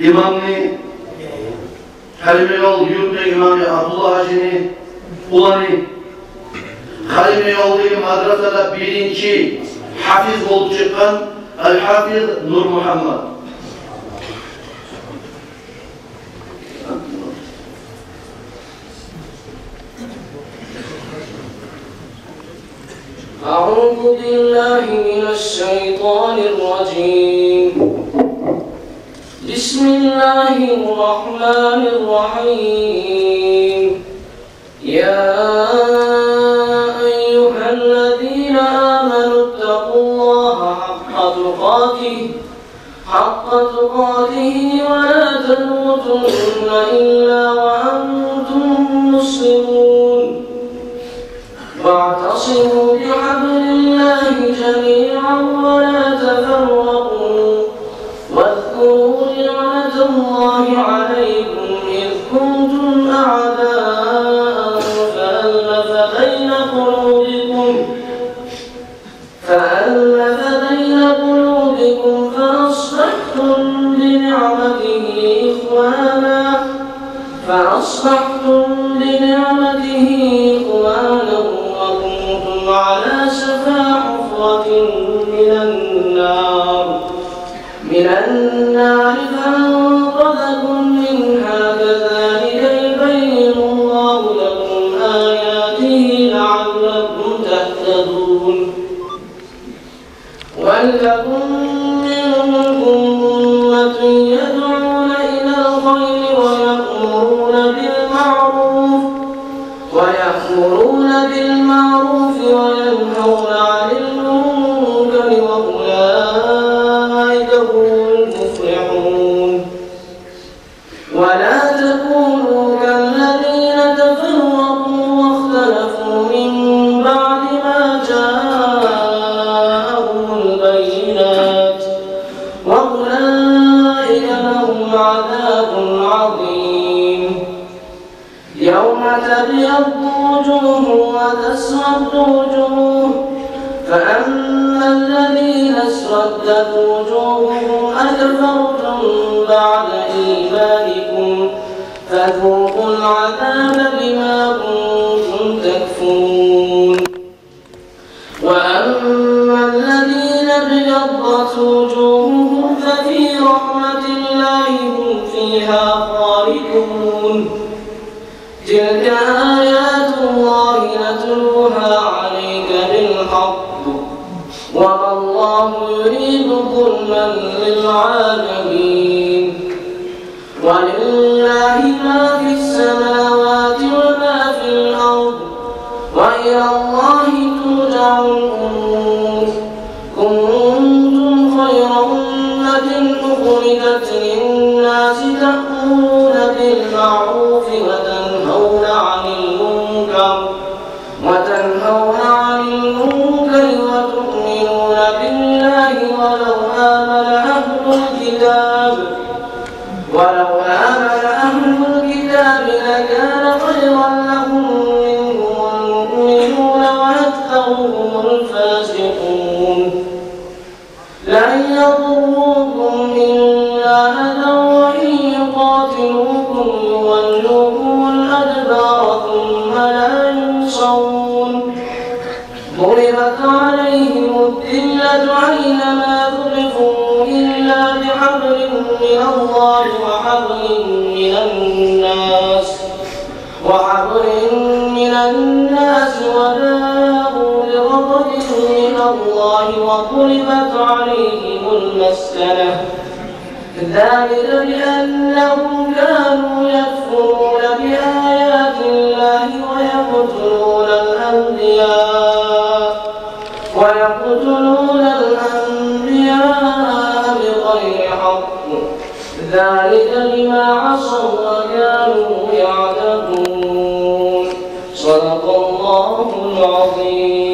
imamni, Halime yol yurtda imamni Abdullah Hacı'ni ulani, Halime yoldagi madrasada birinchi hafiz bo'lib chiqqan Al-Hafiz Nur Muhammad. أعوذ بالله من الشيطان الرجيم. بسم الله الرحمن الرحيم. يا أيها الذين آمنوا اتقوا الله حق تقاته ولا تموتن إلا وأنتم مسلمون. واعتصموا بحبل الله جميعا ولا تفرقوا واذكروا نعمة الله عليكم إذ كنتم أعداء فألف بين قلوبكم فأصبحتم بنعمته إخوانا وكنتم على شفا حفرة من النار فأنقذكم منها كذلك يبين الله لكم آياته لعلكم تهتدون. ولتكن منكم أمة يدعون إلى الخير ويأمرون بالمعروف وينهون عن المنكر وأولئك هم المفلحون. ولا تكونوا كالذين تفرقوا واختلفوا من بعد ما جاءهم البينات وأولئك لهم عذاب عظيم. يوم تبيض وجوه وتسود وجوه فأما الذين اسودت وجوههم أكفرتم بعد إيمانكم فذوقوا العذاب بما كنتم تكفرون. وأما الذين ابيضت وجوههم ففي رحمة الله هم فيها خالدون. تلك آيات الله نتلوها عليك بالحق وما الله يريد ظلما للعالمين. ولله ما في السماوات وما في الأرض وإلى الله ترجع الأمور. كنتم خير أمة أخرجت للناس تأمرون بالمعروف وتنهون عن المنكر وتؤمنون بالله ولو آمن أهل الكتاب لكان خيرا لهم منهم المؤمنون وأكثرهم الفاسقون. لن يضروكم إلا أذى وإن يقاتلوكم يولوكم الأدبار ثم لا ينصرون. ضربت عليهم الذلة أينما ثقفوا إلا بحبل من الله وحبل من الناس وباءوا بغضب من الله وضربت عليهم المسكنة. ذلك بأنهم كانوا يكفرون بآيات الله ويقتلون الأنبياء بغير حق. ذلك بما عصوا وكانوا يعتدون. صدق الله العظيم.